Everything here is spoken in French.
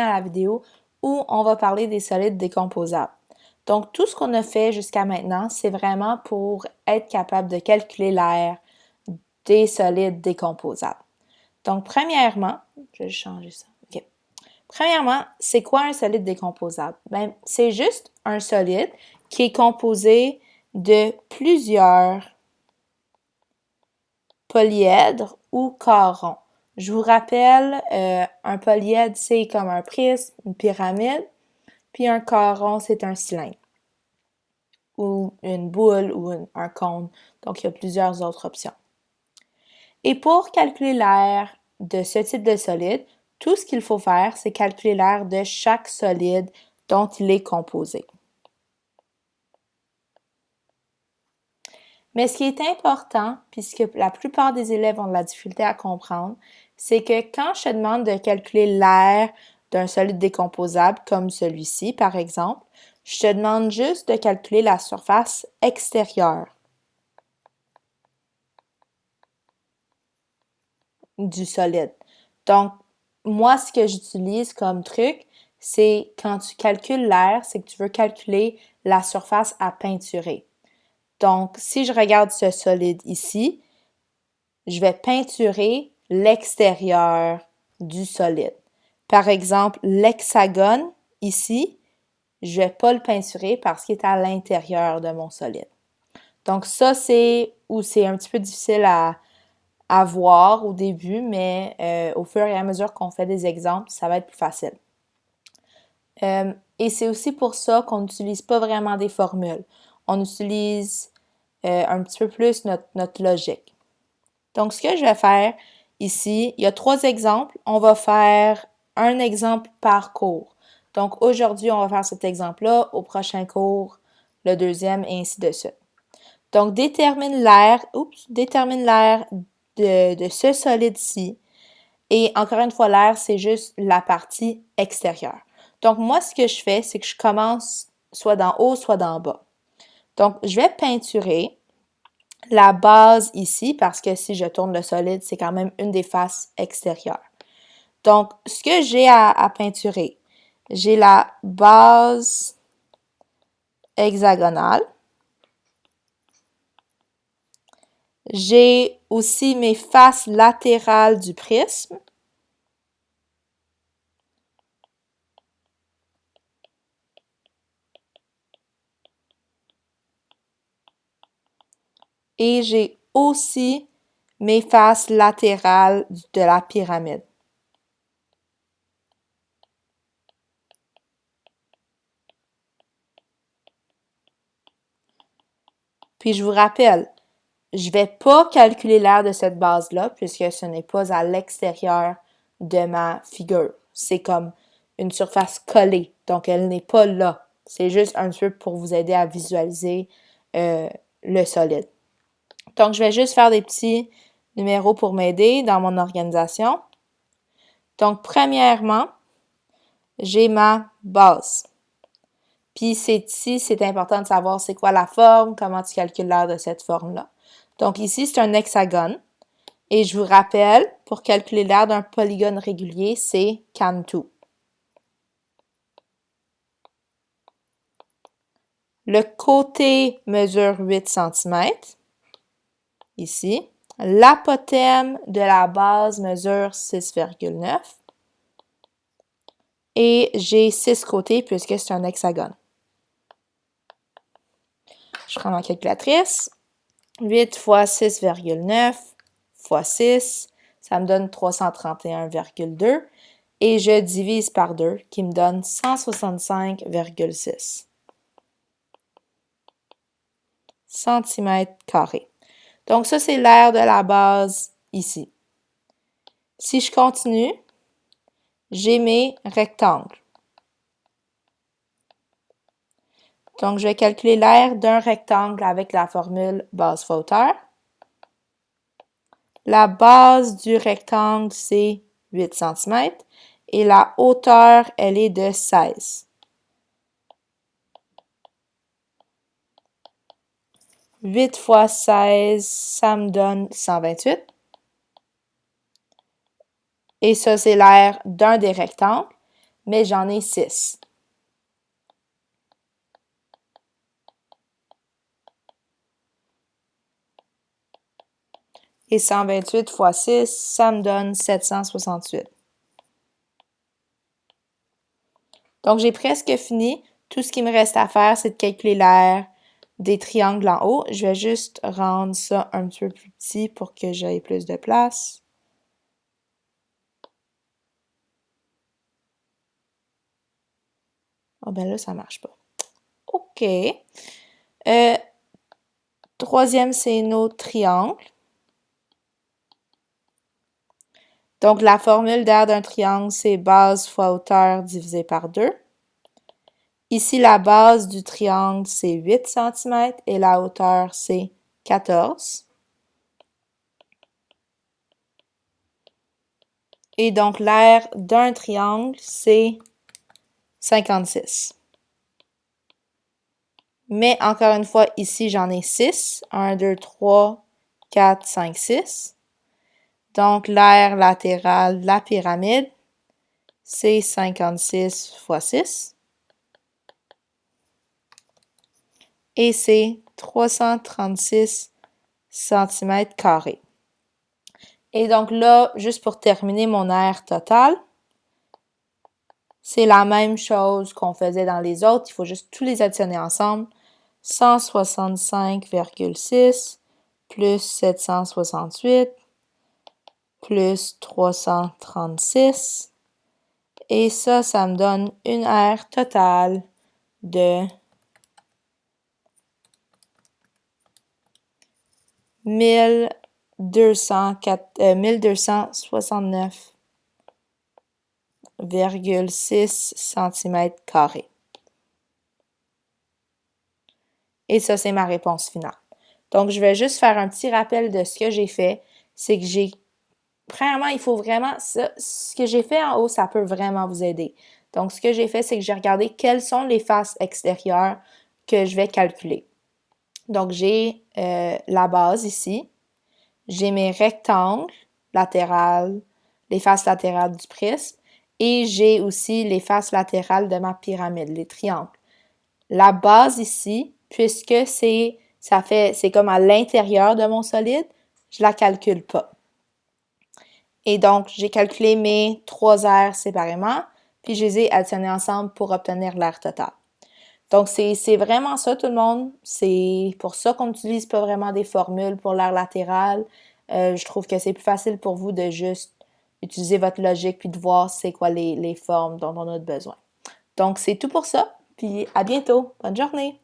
à la vidéo où on va parler des solides décomposables. Donc, tout ce qu'on a fait jusqu'à maintenant, c'est vraiment pour être capable de calculer l'air des solides décomposables. Donc, premièrement, je vais changer ça. OK. Premièrement, c'est quoi un solide décomposable? Ben, c'est juste un solide qui est composé de plusieurs polyèdres ou corps. Je vous rappelle, un polyèdre, c'est comme un prisme, une pyramide, puis un corps rond, c'est un cylindre, ou une boule, ou un cône. Donc, il y a plusieurs autres options. Et pour calculer l'air de ce type de solide, tout ce qu'il faut faire, c'est calculer l'air de chaque solide dont il est composé. Mais ce qui est important, puisque la plupart des élèves ont de la difficulté à comprendre, c'est que quand je te demande de calculer l'air d'un solide décomposable, comme celui-ci par exemple, je te demande juste de calculer la surface extérieure du solide. Donc, moi, ce que j'utilise comme truc, c'est quand tu calcules l'air, c'est que tu veux calculer la surface à peinturer. Donc, si je regarde ce solide ici, je vais peinturer l'extérieur du solide. Par exemple, l'hexagone ici, je vais pas le peinturer parce qu'il est à l'intérieur de mon solide. Donc ça, c'est où c'est un petit peu difficile à voir au début, mais au fur et à mesure qu'on fait des exemples, ça va être plus facile. Et c'est aussi pour ça qu'on n'utilise pas vraiment des formules. On utilise un petit peu plus notre logique. Donc, ce que je vais faire ici, il y a 3 exemples. On va faire un exemple par cours. Donc, aujourd'hui, on va faire cet exemple-là. Au prochain cours, le deuxième, et ainsi de suite. Donc, détermine l'air de ce solide-ci. Et encore une fois, l'air, c'est juste la partie extérieure. Donc, moi, ce que je fais, c'est que je commence soit d'en haut, soit d'en bas. Donc, je vais peinturer la base ici, parce que si je tourne le solide, c'est quand même une des faces extérieures. Donc, ce que j'ai à peinturer, j'ai la base hexagonale. J'ai aussi mes faces latérales du prisme. Et j'ai aussi mes faces latérales de la pyramide. Puis je vous rappelle, je ne vais pas calculer l'air de cette base-là puisque ce n'est pas à l'extérieur de ma figure. C'est comme une surface collée, donc elle n'est pas là. C'est juste un peu pour vous aider à visualiser le solide. Donc, je vais juste faire des petits numéros pour m'aider dans mon organisation. Donc, premièrement, j'ai ma base. Puis ici, c'est important de savoir c'est quoi la forme, comment tu calcules l'air de cette forme-là. Donc ici, c'est un hexagone. Et je vous rappelle, pour calculer l'air d'un polygone régulier, c'est Cantu. Le côté mesure 8 cm. Ici. L'apothème de la base mesure 6,9. Et j'ai 6 côtés puisque c'est un hexagone. Je prends ma calculatrice. 8 fois 6,9 fois 6, ça me donne 331,2. Et je divise par 2, qui me donne 165,6 cm². Donc ça, c'est l'air de la base ici. Si je continue, j'ai mes rectangles. Donc, je vais calculer l'air d'un rectangle avec la formule base fois hauteur. La base du rectangle, c'est 8 cm et la hauteur, elle est de 16. 8 fois 16, ça me donne 128. Et ça, c'est l'air d'un des rectangles. mais j'en ai 6. Et 128 fois 6, ça me donne 768. Donc, j'ai presque fini. Tout ce qui me reste à faire, c'est de calculer l'aire des triangles en haut. Je vais juste rendre ça un petit peu plus petit pour que j'aie plus de place. Ah ben là, ça marche pas. OK. Troisième, c'est nos triangles. Donc, la formule d'aire d'un triangle, c'est base fois hauteur divisé par 2. Ici, la base du triangle, c'est 8 cm et la hauteur, c'est 14. Et donc, l'aire d'un triangle, c'est 56. Mais encore une fois, ici, j'en ai 6. 1, 2, 3, 4, 5, 6. Donc, l'aire latérale de la pyramide, c'est 56 fois 6. Et c'est 336 cm². Et donc là, juste pour terminer mon aire totale, c'est la même chose qu'on faisait dans les autres. Il faut juste tous les additionner ensemble. 165,6 plus 768 plus 336. Et ça me donne une aire totale de 1269,6 cm². Et ça, c'est ma réponse finale. Donc, je vais juste faire un petit rappel de ce que j'ai fait. C'est que premièrement, il faut vraiment, ce que j'ai fait en haut, ça peut vraiment vous aider. Donc, ce que j'ai fait, c'est que j'ai regardé quelles sont les faces extérieures que je vais calculer. Donc, j'ai la base ici. J'ai mes rectangles latérales, les faces latérales du prisme. Et j'ai aussi les faces latérales de ma pyramide, les triangles. La base ici, puisque c'est comme à l'intérieur de mon solide, je la calcule pas. Et donc, j'ai calculé mes 3 aires séparément, puis je les ai additionnés ensemble pour obtenir l'aire totale. Donc, c'est vraiment ça, tout le monde. C'est pour ça qu'on n'utilise pas vraiment des formules pour l'aire latérale. Je trouve que c'est plus facile pour vous de juste utiliser votre logique puis de voir c'est quoi les formes dont on a besoin. Donc, c'est tout pour ça, puis à bientôt. Bonne journée!